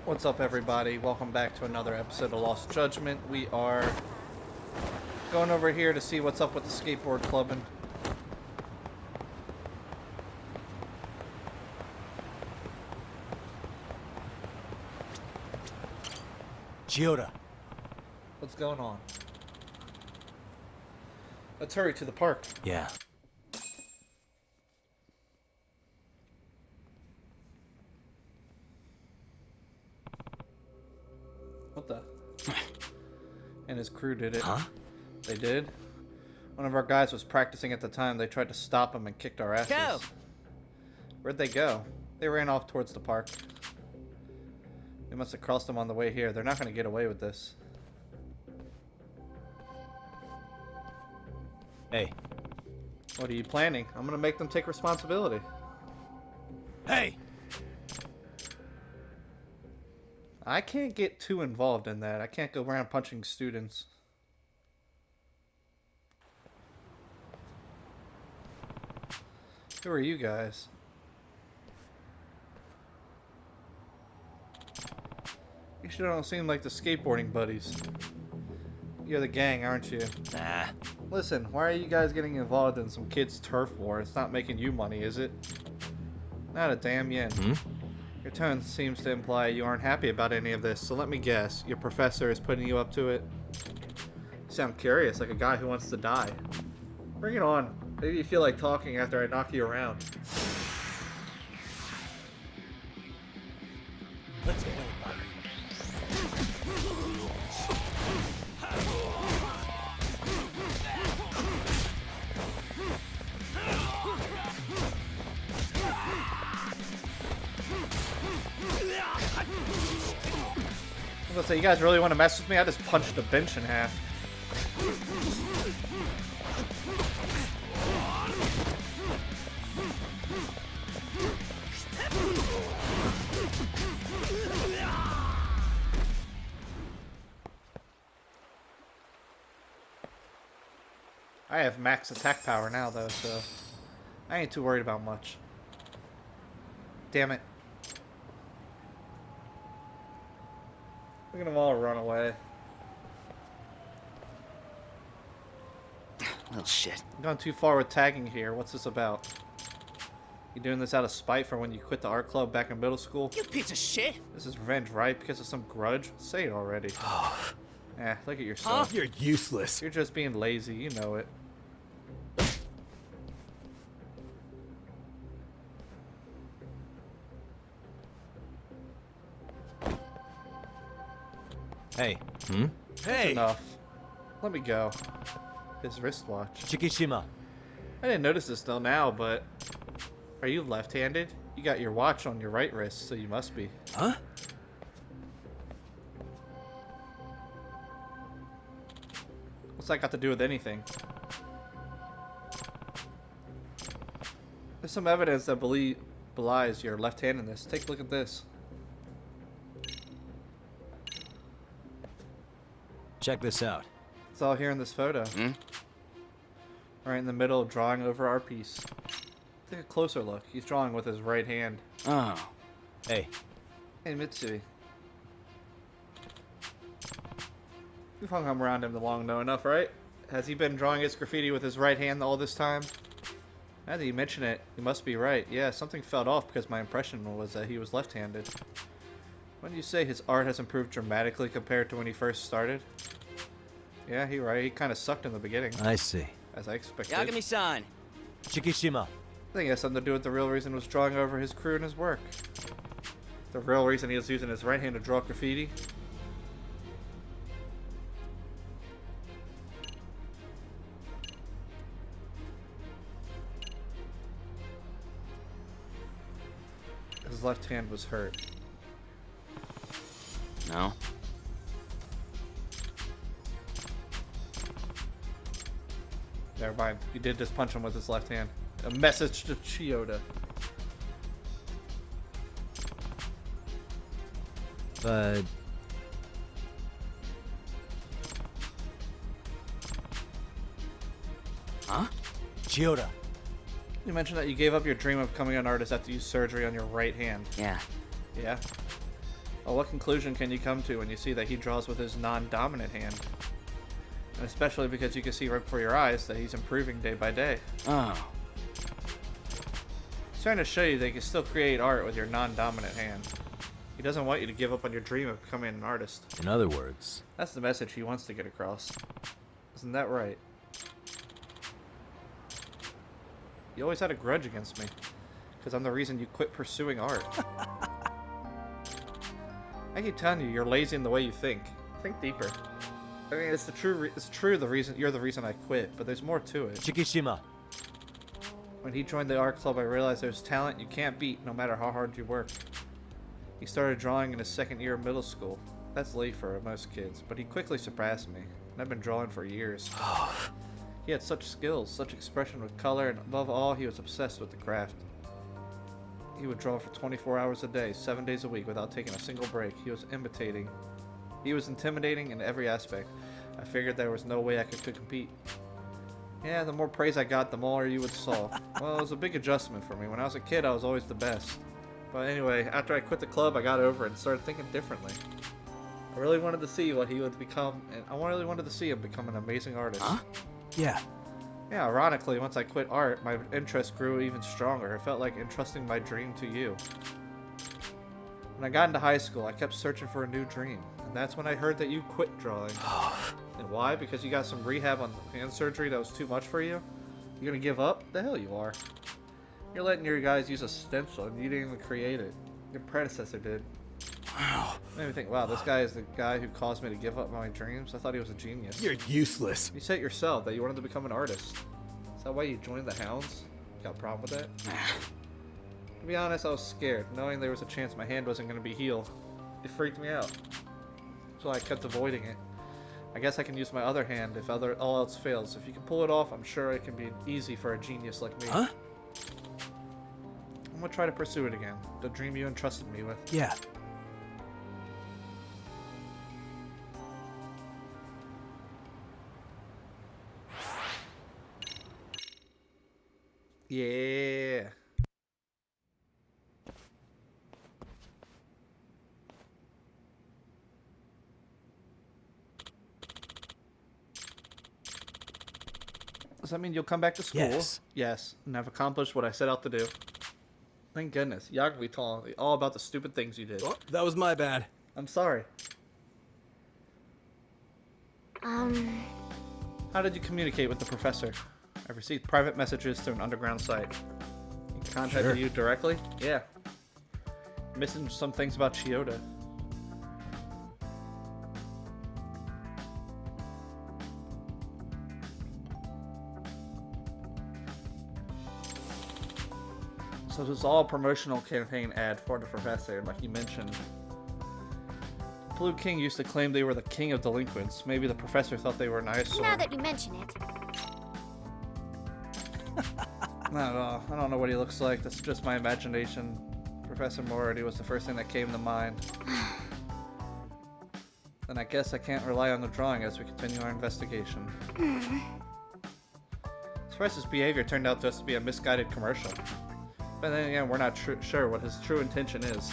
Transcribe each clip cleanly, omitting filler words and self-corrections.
What's up, everybody? Welcome back to another episode of Lost Judgment. We are going over here to see what's up with the skateboard clubbing. Giota. What's going on? Let's hurry to the park. Yeah. What the? And his crew did it. Huh? They did? One of our guys was practicing at the time. They tried to stop him and kicked our asses. Go! Where'd they go? They ran off towards the park. They must have crossed them on the way here. They're not going to get away with this. Hey. What are you planning? I'm going to make them take responsibility. Hey! I can't get too involved in that. I can't go around punching students. Who are you guys? You sure don't seem like the skateboarding buddies. You're the gang, aren't you? Nah. Listen, why are you guys getting involved in some kid's turf war? It's not making you money, is it? Not a damn yen. Your tone seems to imply you aren't happy about any of this, so let me guess. Your professor is putting you up to it? You sound curious, like a guy who wants to die. Bring it on. Maybe you feel like talking after I knock you around. Let's play, buddy. I was gonna say, you guys really want to mess with me? I just punched the bench in half. I have max attack power now, though, so I ain't too worried about much. Damn it. Look at them all run away. Little shit. I'm going too far with tagging here. What's this about? You doing this out of spite for when you quit the art club back in middle school? You piece of shit! This is revenge, right? Because of some grudge? Say it already. Look at yourself. You're useless. You're just being lazy, you know it. Hey. Hey! Enough. Let me go. His wristwatch. Chikishima. I didn't notice this till now, but... Are you left-handed? You got your watch on your right wrist, so you must be. Huh? What's that got to do with anything? There's some evidence that belies your left-handedness. Take a look at this. Check this out. It's all here in this photo. Right in the middle, drawing over our piece. Take a closer look. He's drawing with his right hand. Oh. Hey. Hey, Mitsui. We've hung around him long enough, right? Has he been drawing his graffiti with his right hand all this time? Now that you mention it, you must be right. Yeah, something fell off because my impression was that he was left-handed. When you say his art has improved dramatically compared to when he first started? Yeah, you're right. He kind of sucked in the beginning, I see. as I expected. Yagami-san. Chikishima. I think it has something to do with the real reason he was drawing over his crew and his work. The real reason he was using his right hand to draw graffiti. His left hand was hurt. No. Never mind. He did just punch him with his left hand. A message to Chiyoda. But... Huh? Giota. You mentioned that you gave up your dream of becoming an artist after you surgery on your right hand. Yeah. Yeah? Well, what conclusion can you come to when you see that he draws with his non-dominant hand? And especially because you can see right before your eyes that he's improving day by day. Oh. He's trying to show you that you can still create art with your non-dominant hand. He doesn't want you to give up on your dream of becoming an artist. In other words, That's the message he wants to get across. Isn't that right? You always had a grudge against me, because I'm the reason you quit pursuing art. I keep telling you, you're lazy in the way you think. Think deeper. I mean, it's true. The reason you're the reason I quit, but there's more to it. Shikishima. When he joined the art club, I realized there's talent you can't beat, no matter how hard you work. He started drawing in his second year of middle school. That's late for most kids, but he quickly surpassed me, and I've been drawing for years. He had such skills, such expression with color, and above all, he was obsessed with the craft. He would draw for 24 hours a day, 7 days a week, without taking a single break. He was intimidating in every aspect. I figured there was no way I could compete. Yeah, the more praise I got, the more you would saw. Well, it was a big adjustment for me. When I was a kid, I was always the best. But anyway, after I quit the club, I got over it and started thinking differently. I really wanted to see what he would become, and I really wanted to see him become an amazing artist. Huh? Yeah. Yeah, ironically, once I quit art, my interest grew even stronger. It felt like entrusting my dream to you. When I got into high school, I kept searching for a new dream, and that's when I heard that you quit drawing. And why? Because you got some rehab on hand surgery that was too much for you? You're gonna give up? The hell you are. You're letting your guys use a stencil, and you didn't even create it. Your predecessor did. Wow. Made me think, wow, this guy is the guy who caused me to give up my dreams? I thought he was a genius. You're useless. You said yourself that you wanted to become an artist. Is that why you joined the Hounds? Got a problem with that? To be honest, I was scared, knowing there was a chance my hand wasn't going to be healed. It freaked me out. So I kept avoiding it. I guess I can use my other hand if all else fails. If you can pull it off, I'm sure it can be easy for a genius like me. Huh? I'm going to try to pursue it again. The dream you entrusted me with. Yeah. Yeah. Does that mean you'll come back to school? Yes. Yes, and I've accomplished what I set out to do. Thank goodness. Y'all can be telling me all about the stupid things you did. Oh, that was my bad. I'm sorry. How did you communicate with the professor? I received private messages through an underground site. He contacted you directly? Yeah. Missing some things about Chiyoda. So this is all a promotional campaign ad for the professor, like you mentioned. Blue King used to claim they were the king of delinquents. Maybe the professor thought they were nice or... Now that you mention it. Not at all. I don't know what he looks like. That's just my imagination. Professor Moriarty was the first thing that came to mind. Then I guess I can't rely on the drawing as we continue our investigation. Express's behavior turned out just to be a misguided commercial. But then again, we're not sure what his true intention is.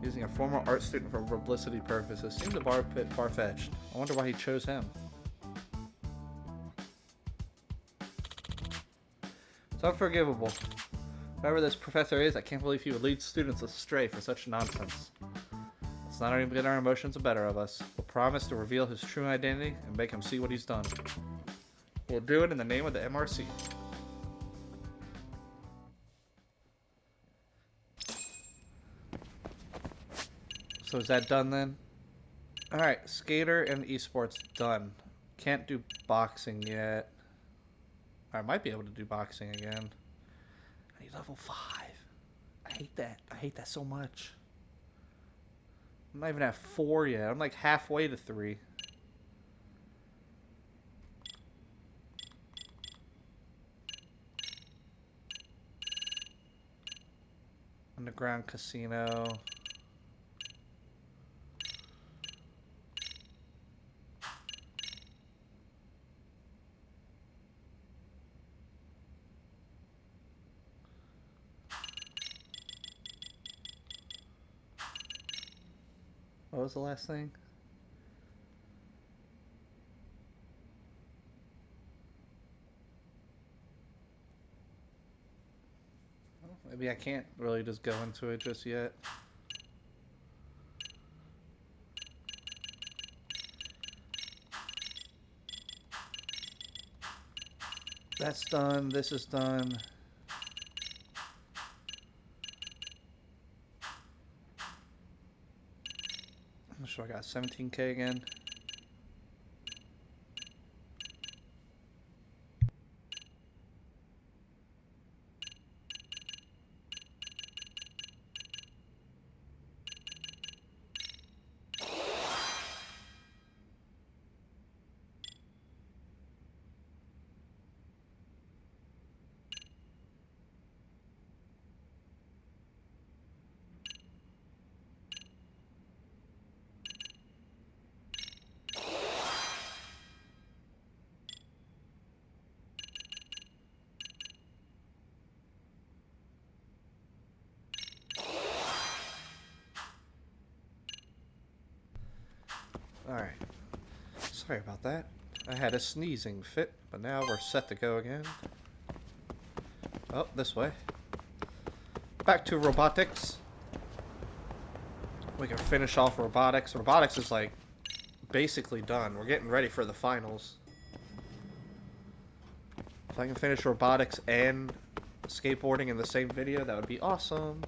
Using a former art student for publicity purposes seems a bit far-fetched. I wonder why he chose him. It's unforgivable. Whoever this professor is, I can't believe he would lead students astray for such nonsense. Let's not even get our emotions the better of us. We'll promise to reveal his true identity and make him see what he's done. We'll do it in the name of the MRC. So is that done then? Alright, skater and esports done. Can't do boxing yet. I might be able to do boxing again. I need level 5. I hate that. I hate that so much. I'm not even at 4 yet. I'm like halfway to 3. Underground casino. What was the last thing? Well, maybe I can't really just go into it just yet. That's done. This is done. I'm sure I got 17K again. Alright. Sorry about that. I had a sneezing fit, but now we're set to go again. Oh, this way. Back to robotics. We can finish off robotics. Robotics is like basically done. We're getting ready for the finals. If I can finish robotics and skateboarding in the same video, that would be awesome.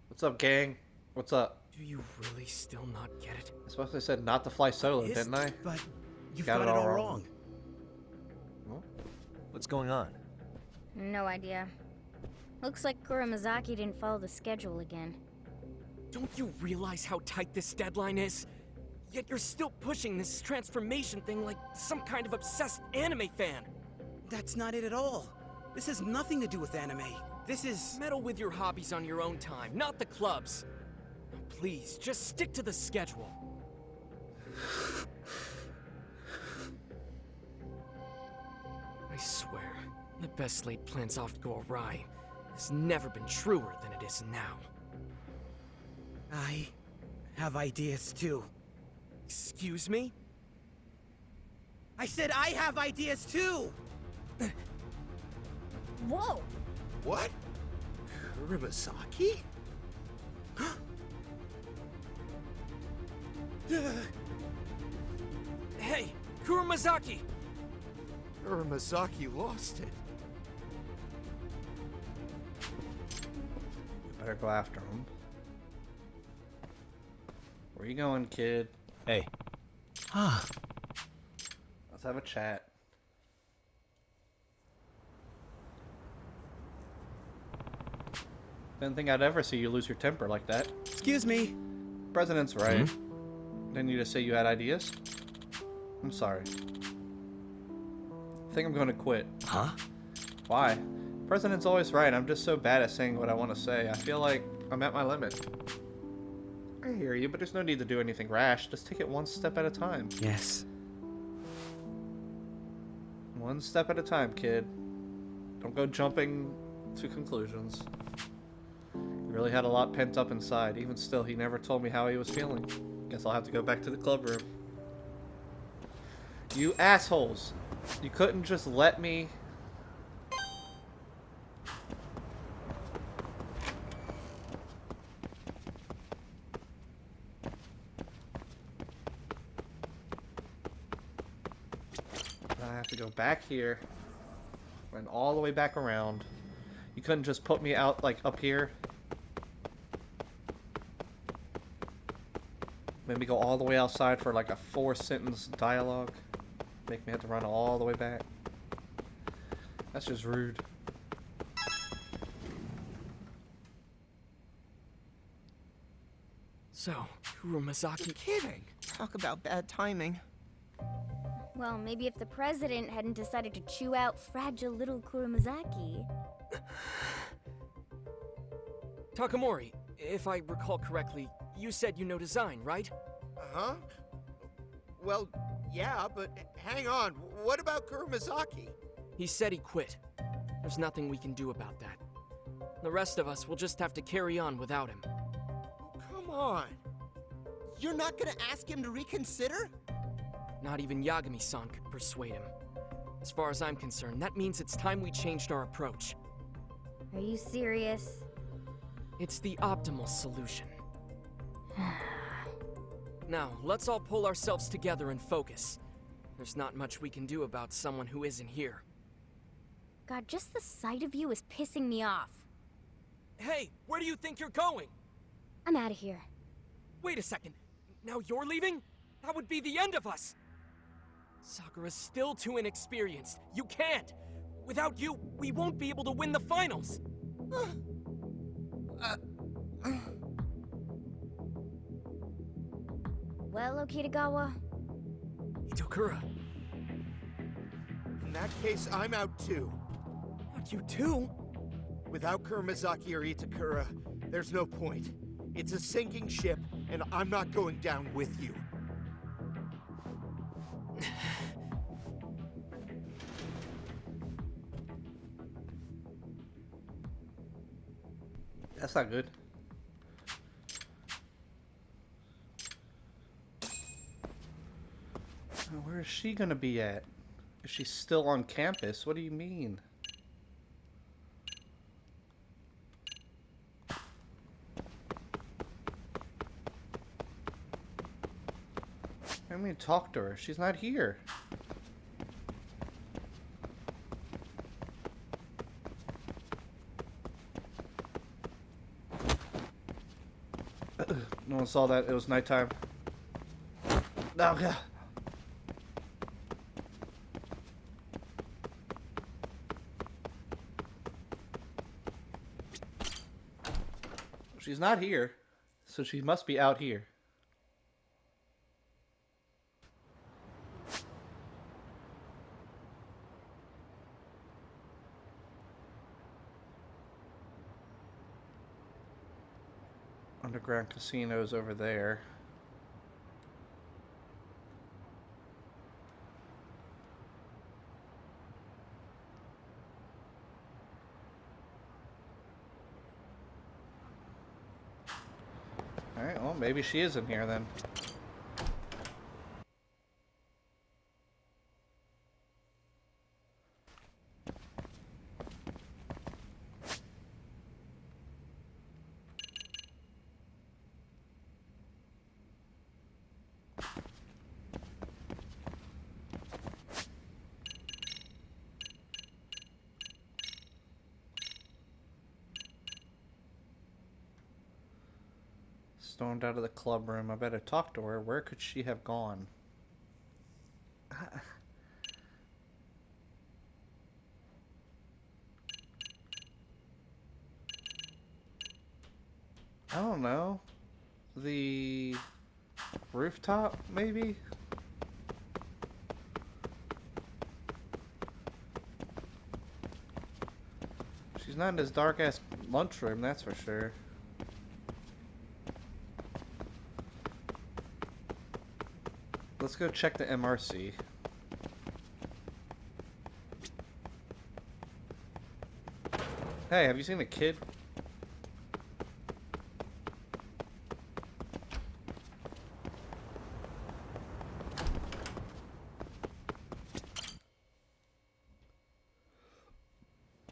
What's up, gang? What's up? Do you really still not get it? I suppose I said not to fly solo, didn't I? But you've Got got it it all all wrong. wrong. What's going on? No idea. Looks like Kuramazaki didn't follow the schedule again. Don't you realize how tight this deadline is? Yet you're still pushing this transformation thing like some kind of obsessed anime fan. That's not it at all. This has nothing to do with anime. This is... Meddle with your hobbies on your own time, not the club's. Please, just stick to the schedule. I swear, the best laid plans off to go awry has never been truer than it is now. I have ideas too. Excuse me? I said I have ideas too! Whoa! What? Kuramazaki? Hey, Kuramazaki! Kuramazaki lost it. Better go after him. Where you going, kid? Hey. Let's have a chat. Didn't think I'd ever see you lose your temper like that. Excuse me. President's right. Didn't you just say you had ideas? I'm sorry. I think I'm going to quit. Huh? Why? President's always right. I'm just so bad at saying what I want to say. I feel like I'm at my limit. I hear you, but there's no need to do anything rash. Just take it one step at a time. Yes. One step at a time, kid. Don't go jumping to conclusions. He really had a lot pent up inside. Even still, he never told me how he was feeling. Guess I'll have to go back to the club room. You assholes! You couldn't just let me... I have to go back here. Went all the way back around. You couldn't just put me out, like, up here. Maybe go all the way outside for, like, a 4-sentence dialogue. Make me have to run all the way back. That's just rude. So, Kuramazaki... Kidding. Talk about bad timing. Well, maybe if the president hadn't decided to chew out fragile little Kuramazaki. Takamori, if I recall correctly, you said you know design, right? Uh-huh. Well, Yeah, but hang on. What about Kurumazaki? He said he quit. There's nothing we can do about that. The rest of us will just have to carry on without him. Come on. You're not gonna ask him to reconsider? Not even Yagami-san could persuade him. As far as I'm concerned, that means it's time we changed our approach. Are you serious? It's the optimal solution. Now, let's all pull ourselves together and focus. There's not much we can do about someone who isn't here. God, just the sight of you is pissing me off. Hey, where do you think you're going? I'm out of here. Wait a second. Now you're leaving? That would be the end of us! Sakura's still too inexperienced. You can't! Without you, we won't be able to win the finals! Well, Okitagawa, Itokura, In that case, I'm out too. not you too? Without Kurumazaki or Itakura, there's no point. It's a sinking ship, and I'm not going down with you. That's not good. Where is she gonna be at? Is she still on campus? What do you mean? I mean, talk to her. She's not here. No one saw that. It was nighttime. No, God. She's not here, so she must be out here. Underground casinos over there. Alright, well, maybe she is in here then. Stormed out of the club room. I better talk to her. Where could she have gone? I don't know. The rooftop, maybe? She's not in this dark-ass lunchroom, that's for sure. Let's go check the MRC. Hey, have you seen the kid?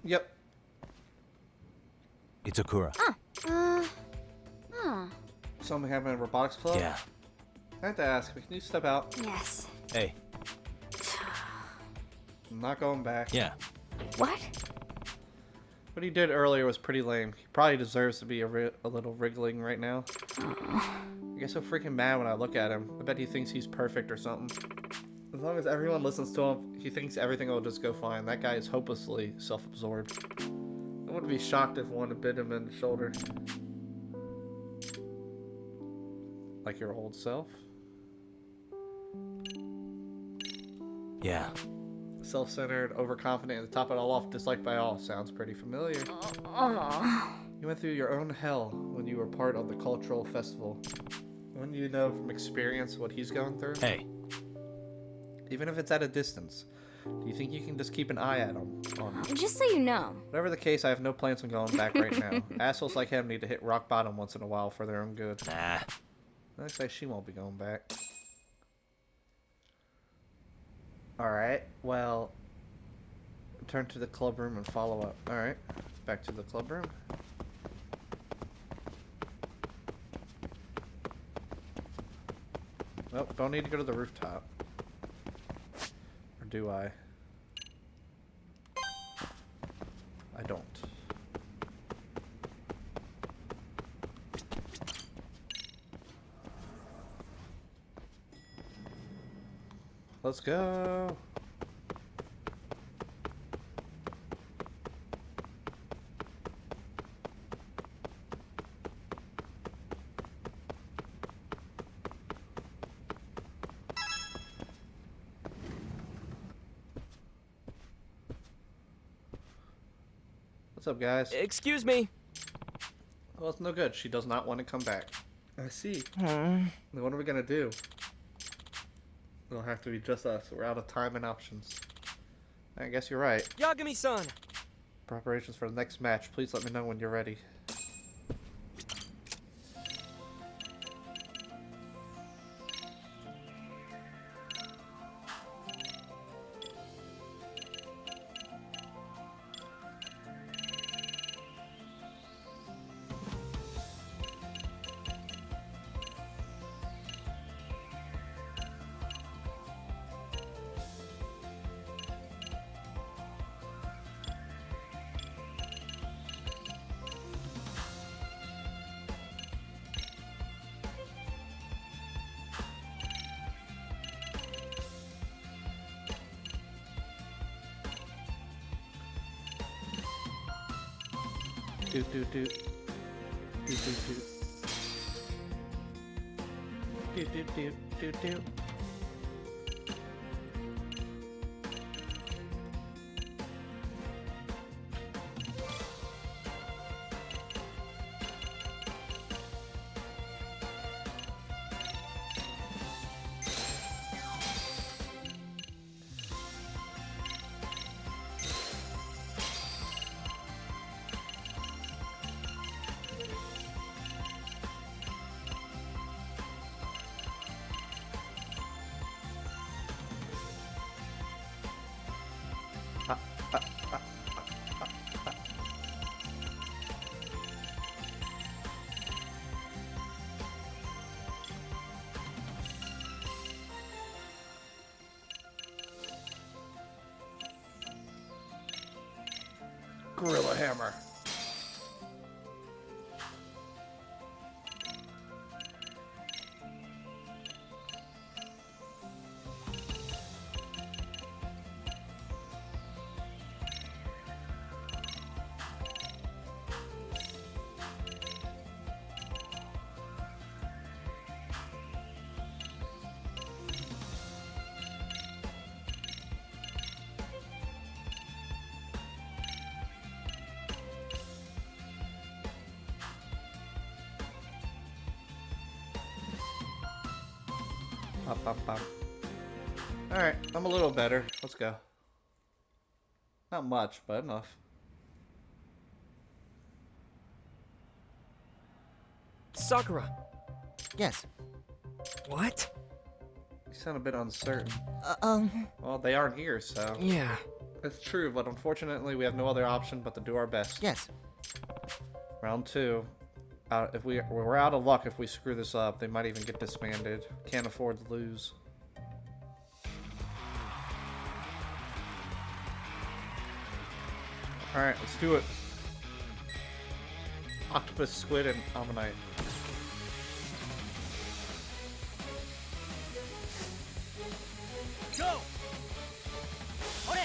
Yep. Itakura. Oh, Something happened in Robotics Club? Yeah. I have to ask, can you step out? yes. Hey. I'm not going back. Yeah. What? What he did earlier was pretty lame. He probably deserves to be a little wriggling right now. I get so freaking mad when I look at him. I bet he thinks he's perfect or something. As long as everyone listens to him, he thinks everything will just go fine. That guy is hopelessly self-absorbed. I wouldn't be shocked if one bit him in the shoulder. Like your old self? Yeah. Self-centered, overconfident, and to top it all off, disliked by all. Sounds pretty familiar. Oh. You went through your own hell when you were part of the cultural festival. Wouldn't you know from experience what he's going through? Hey. even if it's at a distance. Do you think you can just keep an eye at them? Just so you know. Whatever the case, I have no plans on going back right now. Assholes like him need to hit rock bottom once in a while for their own good. Nah. Looks like she won't be going back. Alright, well... Return to the club room and follow up. Alright, back to the club room. Nope, don't need to go to the rooftop. Or do I? I don't. Let's go! What's up, guys? Excuse me. Well, it's no good. She does not want to come back. I see. Then what are we gonna do? It'll have to be just us. We're out of time and options. I guess you're right. Yagami-san. Preparations for the next match. Please let me know when you're ready. Do do do. Do do do. Do do do do do. Gorilla Hammer. Pop, pop, pop. Alright, I'm a little better. Let's go. Not much, but enough. Sakura. Yes. What? You sound a bit uncertain. Uh, Well, they aren't here, so... Yeah. It's true, but unfortunately we have no other option but to do our best. yes. Round 2. If we're out of luck if we screw this up. They might even get disbanded. Can't afford to lose. Alright, let's do it. Octopus, squid, and ammonite. Go! Ore!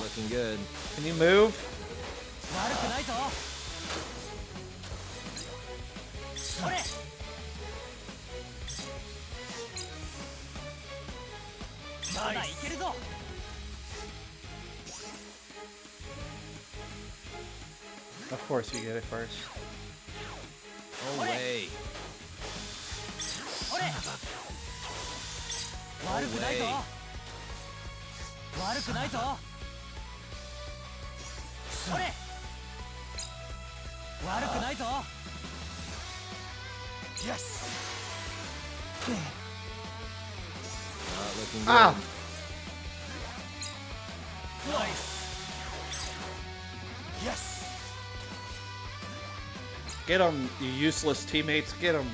Looking good. Can you move? Of course you get it first. No way. 悪くないぞ。悪くないぞ。それ。悪くないぞ。Yes. Not looking good. Ah! Nice. Yes. Get him, you useless teammates. Get him.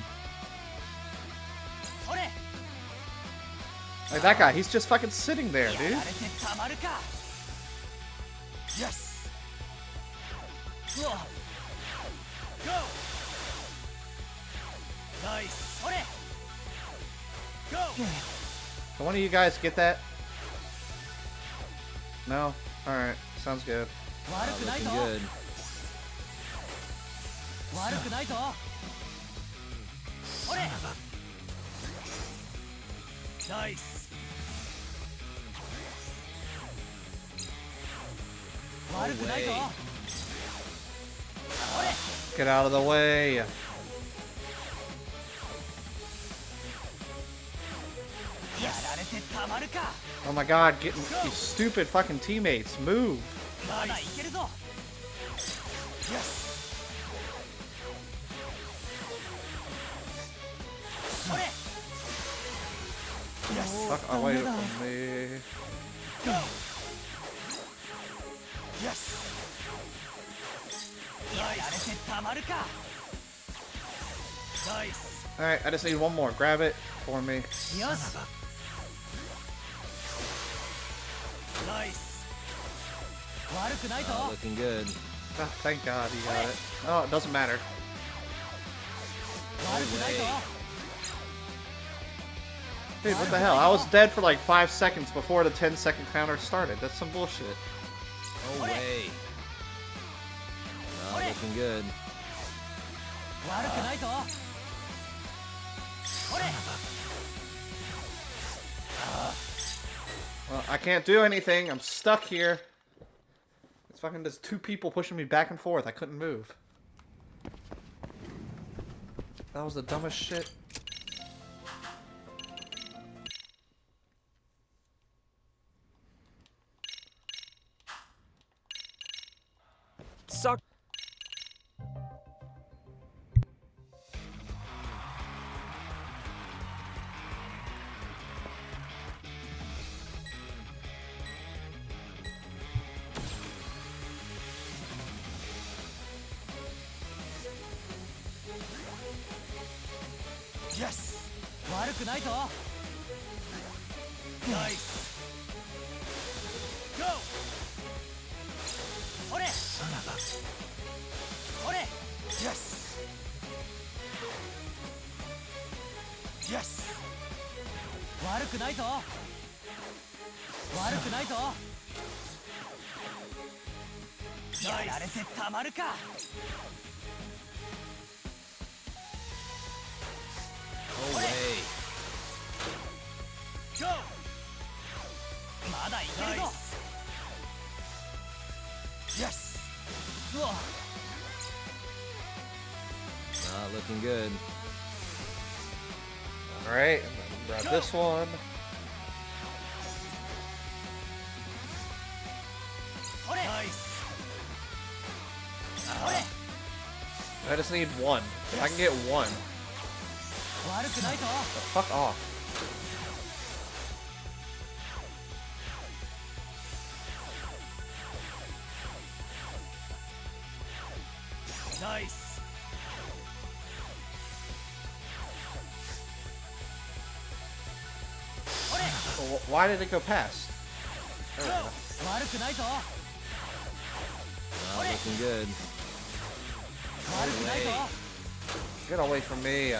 Like that guy, he's just fucking sitting there, dude. Yes. Go. Nice. Go. Can one of you guys get that? No? Alright, sounds good. Not looking good. Nice. Away. Get out of the way. Oh my god, get these stupid fucking teammates. Move. Fuck away from me. Yes. Nice. Alright, I just need one more. Grab it for me. Yes. Nice. Not looking good. Ah, thank god he got it. Oh, it doesn't matter. Dude, what the hell? I was dead for like 5 seconds before the 10-second counter started. That's some bullshit. Away. Not looking good. Well, I can't do anything. I'm stuck here. It's fucking just two people pushing me back and forth. I couldn't move. That was the dumbest shit. Suck. Yes. Nice. Go. Yes. Yes. Away. Go. Nice. Yes. Not looking good. Alright, grab this one. Nice. I just need one. If I can get one. Fuck off. Nice. Well, why did it go past? There we go. Not looking good. Away. Get away from me.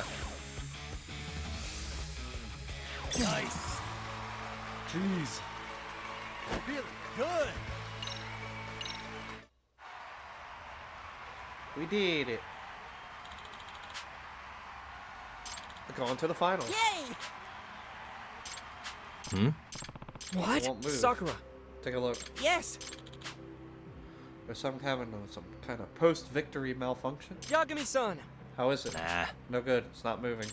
Nice. Jeez. Really good. We did it. We're going to the finals. Yay! Hmm? What? It won't move. Sakura. Take a look. Yes. There's some kind of post-victory malfunction. Yagami-san. How is it? Nah. No good. It's not moving.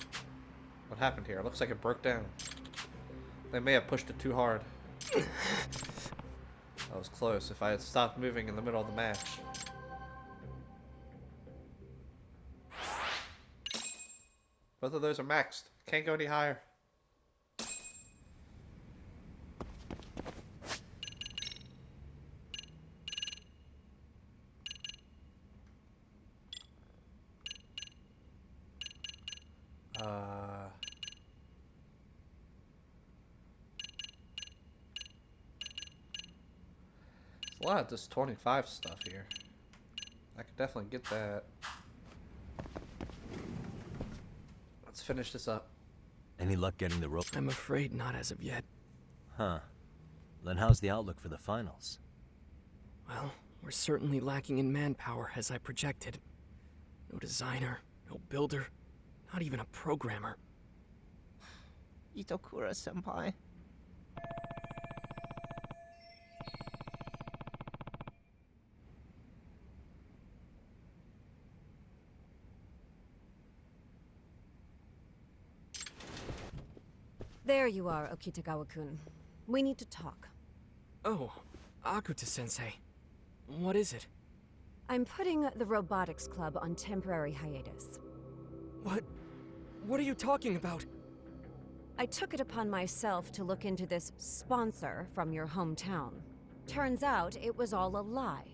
What happened here? It looks like it broke down. They may have pushed it too hard. That was close if I had stopped moving in the middle of the match. Both of those are maxed. Can't go any higher. A lot of this 25 stuff here. I could definitely get that. Let's finish this up. Any luck getting the rope? I'm afraid not as of yet. Huh. Then how's the outlook for the finals? Well, we're certainly lacking in manpower as I projected. No designer, no builder, not even a programmer. Itokura-senpai. There you are, Okitagawa-kun. We need to talk. Oh, Akuta-sensei. What is it? I'm putting the Robotics Club on temporary hiatus. What? What are you talking about? I took it upon myself to look into this sponsor from your hometown. Turns out it was all a lie.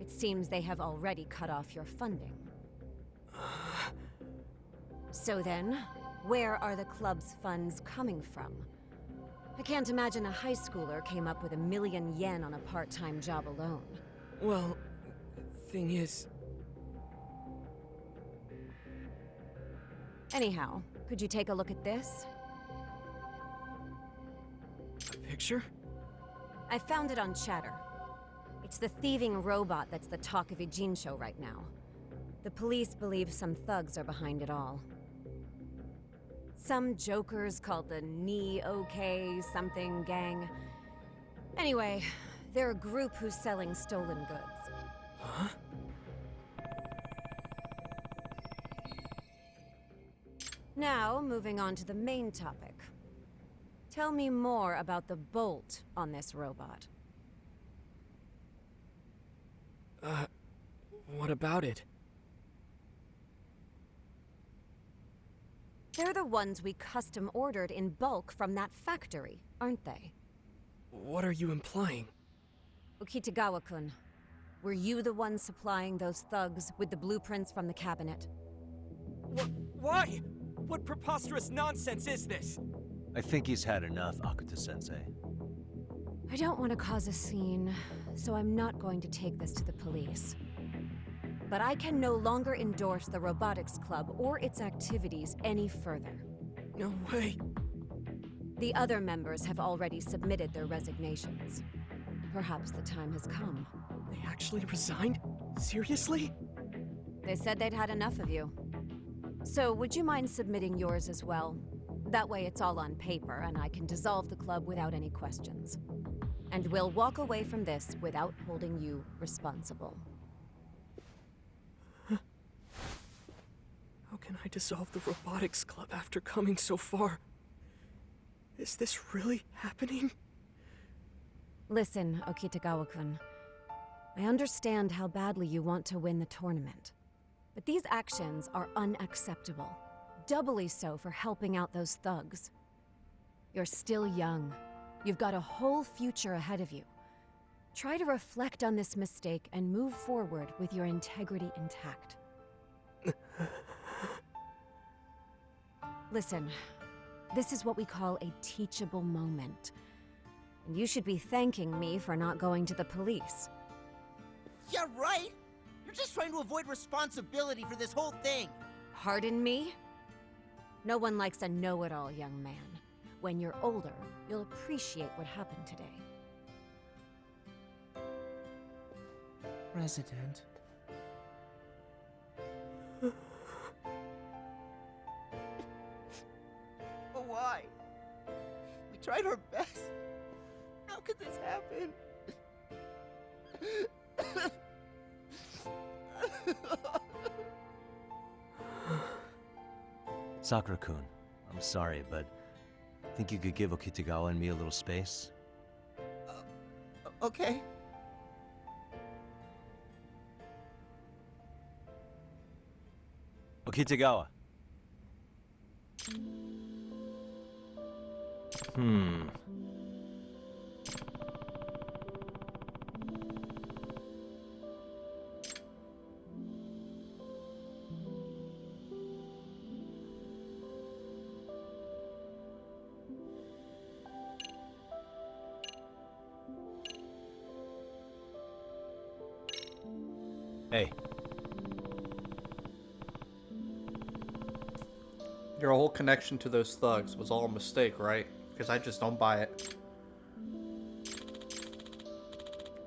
It seems they have already cut off your funding. So then, where are the club's funds coming from? I can't imagine a high schooler came up with $1 million yen on a part-time job alone. Well, thing is... Anyhow, could you take a look at this? A picture? I found it on Chatter. It's the thieving robot that's the talk of Ijincho right now. The police believe some thugs are behind it all. Some jokers called the Ni-OK something gang. Anyway, they're a group who's selling stolen goods. Huh? Now, moving on to the main topic. Tell me more about the bolt on this robot. What about it? They're the ones we custom ordered in bulk from that factory, aren't they? What are you implying? Okitagawa-kun, were you the one supplying those thugs with the blueprints from the cabinet? Why? What preposterous nonsense is this? I think he's had enough, Akuta-sensei. I don't want to cause a scene, so I'm not going to take this to the police. But I can no longer endorse the Robotics Club or its activities any further. No way. The other members have already submitted their resignations. Perhaps the time has come. They actually resigned? Seriously? They said they'd had enough of you. So would you mind submitting yours as well? That way it's all on paper and I can dissolve the club without any questions. And we'll walk away from this without holding you responsible. How can I dissolve the Robotics Club after coming so far? Is this really happening? Listen, Okitagawa-kun. I understand how badly you want to win the tournament. But these actions are unacceptable. Doubly so for helping out those thugs. You're still young. You've got a whole future ahead of you. Try to reflect on this mistake and move forward with your integrity intact. Listen, this is what we call a teachable moment. And you should be thanking me for not going to the police. Yeah, right? You're just trying to avoid responsibility for this whole thing. Pardon me? No one likes a know-it-all young man. When you're older, you'll appreciate what happened today. President. But why? We tried our best. How could this happen? Sakura-kun, I'm sorry, but Think you could give Okitagawa and me a little space? Okay. Okitagawa. Hey. Your whole connection to those thugs was all a mistake, right? Because I just don't buy it.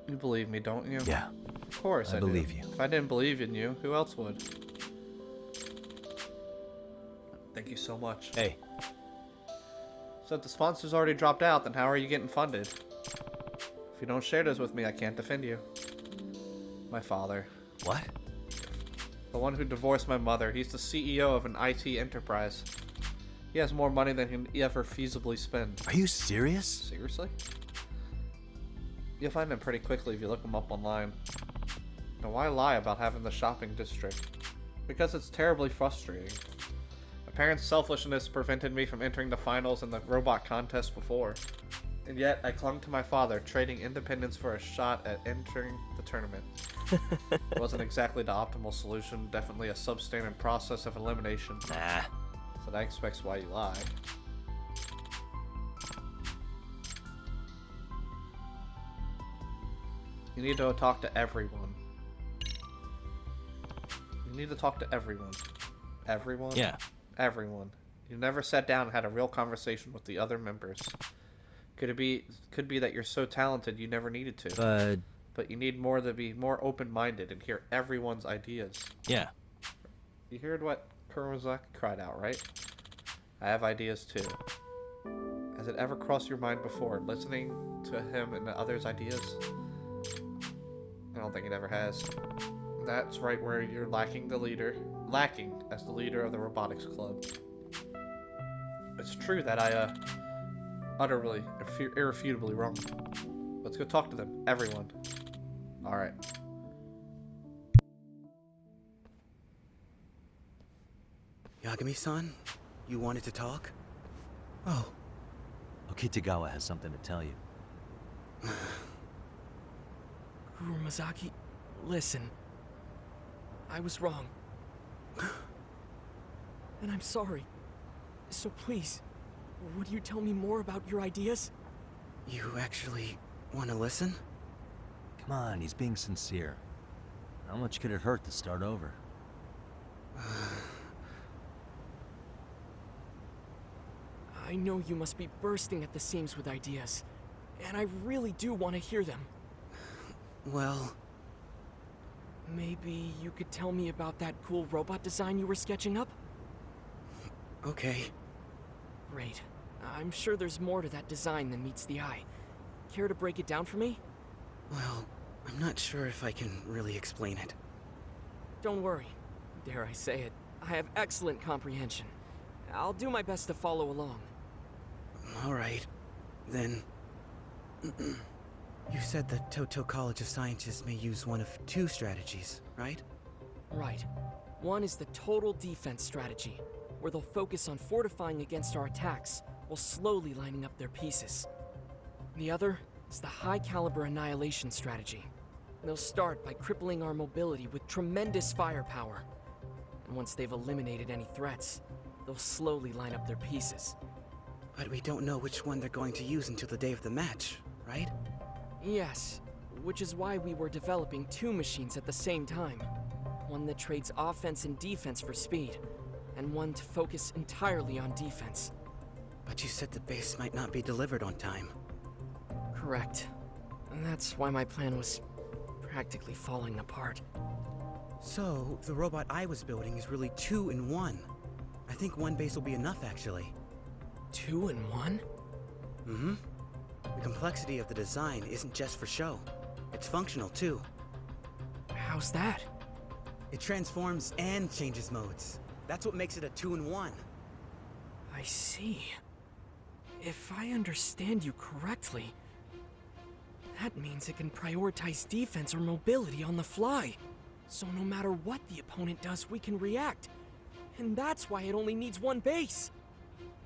You believe me, don't you? Yeah. Of course I believe do. you. If I didn't believe in you, who else would? Thank you so much. Hey. So if the sponsor's already dropped out, then how are you getting funded? If you don't share this with me, I can't defend you. My father. What? The one who divorced my mother. He's the CEO of an IT enterprise. He has more money than he can ever feasibly spend. Are you serious? Seriously? You'll find him pretty quickly if you look him up online. Now why lie about having the shopping district? Because it's terribly frustrating. My parents' selfishness prevented me from entering the finals in the robot contest before. And yet, I clung to my father, trading independence for a shot at entering the tournament. It wasn't exactly the optimal solution, definitely a substandard process of elimination. Nah. So that explains why you lie. You need to talk to everyone. You need to talk to everyone. Everyone? Yeah. Everyone. You never sat down and had a real conversation with the other members. Could be that you're so talented you never needed to. But you need more to be more open-minded and hear everyone's ideas. Yeah. You heard what Kuromazaki cried out, right? I have ideas too. Has it ever crossed your mind before, listening to him and the others' ideas? I don't think it ever has. That's right where you're lacking as the leader of the Robotics Club. It's true that I, utterly, irrefutably wrong. Let's go talk to them, everyone. Alright. Yagami-san, you wanted to talk? Oh. Okitagawa has something to tell you. Kuromazaki, listen. I was wrong. And I'm sorry. So please, would you tell me more about your ideas? You actually want to listen? Come on, he's being sincere. How much could it hurt to start over? I know you must be bursting at the seams with ideas, and I really do want to hear them. Well... Maybe you could tell me about that cool robot design you were sketching up? Okay. Great. I'm sure there's more to that design than meets the eye. Care to break it down for me? Well, I'm not sure if I can really explain it. Don't worry. Dare I say it, I have excellent comprehension. I'll do my best to follow along. Alright. Then... You said the Toto College of Scientists may use one of two strategies, right? Right. One is the total defense strategy, where they'll focus on fortifying against our attacks, while slowly lining up their pieces. The other is the high-caliber annihilation strategy. They'll start by crippling our mobility with tremendous firepower. And once they've eliminated any threats, they'll slowly line up their pieces. But we don't know which one they're going to use until the day of the match, right? Yes, which is why we were developing two machines at the same time. One that trades offense and defense for speed, and one to focus entirely on defense. But you said the base might not be delivered on time. Correct. And that's why my plan was practically falling apart. So, the robot I was building is really 2 in 1. I think one base will be enough, actually. 2 in 1? Mm-hmm. The complexity of the design isn't just for show. It's functional, too. How's that? It transforms and changes modes. That's what makes it a 2 in 1. I see. If I understand you correctly, that means it can prioritize defense or mobility on the fly. So no matter what the opponent does, we can react. And that's why it only needs one base.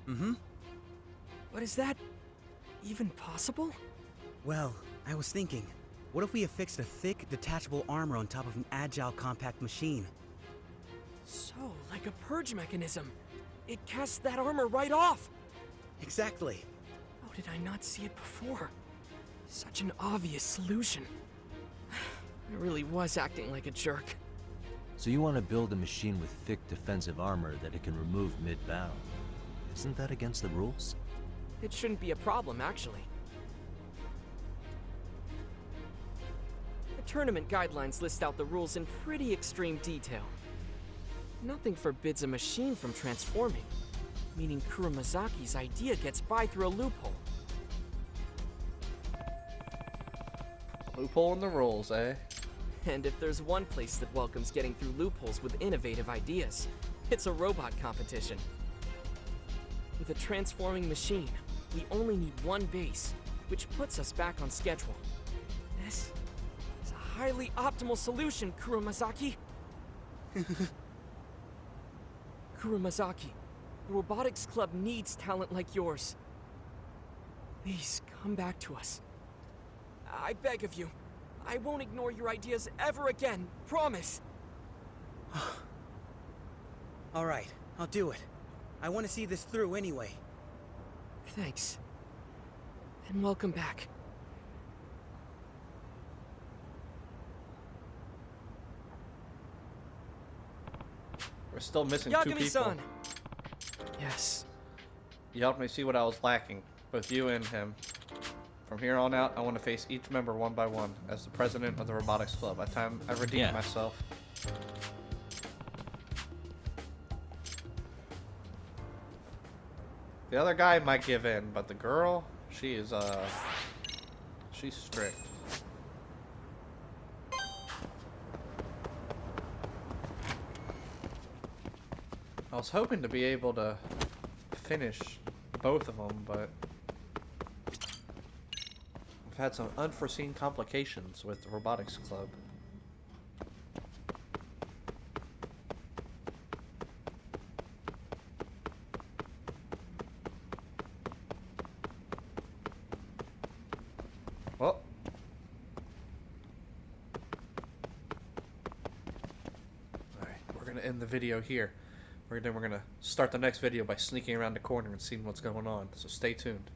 Mm-hmm. But is that even possible? Well, I was thinking, what if we affixed a thick, detachable armor on top of an agile, compact machine? So, like a purge mechanism. It casts that armor right off. Exactly. How did I not see it before? Such an obvious solution. I really was acting like a jerk. So you want to build a machine with thick defensive armor that it can remove mid-bound. Isn't that against the rules? It shouldn't be a problem, actually. The tournament guidelines list out the rules in pretty extreme detail. Nothing forbids a machine from transforming, meaning Kuramazaki's idea gets by through a loophole. Loophole in the rules, eh? And if there's one place that welcomes getting through loopholes with innovative ideas, it's a robot competition. With a transforming machine, we only need one base, which puts us back on schedule. This is a highly optimal solution, Kuramazaki. Kuramazaki, the Robotics Club needs talent like yours. Please come back to us. I beg of you. I won't ignore your ideas ever again. Promise. All right, I'll do it. I want to see this through anyway. Thanks. And welcome back. We're still missing two people. Yagami-san! Yes. You helped me see what I was lacking, both you and him. From here on out, I want to face each member one by one, as the president of the Robotics Club. I've redeemed myself. The other guy might give in, but the girl, she's strict. I was hoping to be able to finish both of them, but I've had some unforeseen complications with the Robotics Club. Well, alright, we're gonna end the video here. Then we're gonna start the next video by sneaking around the corner and seeing what's going on. So stay tuned.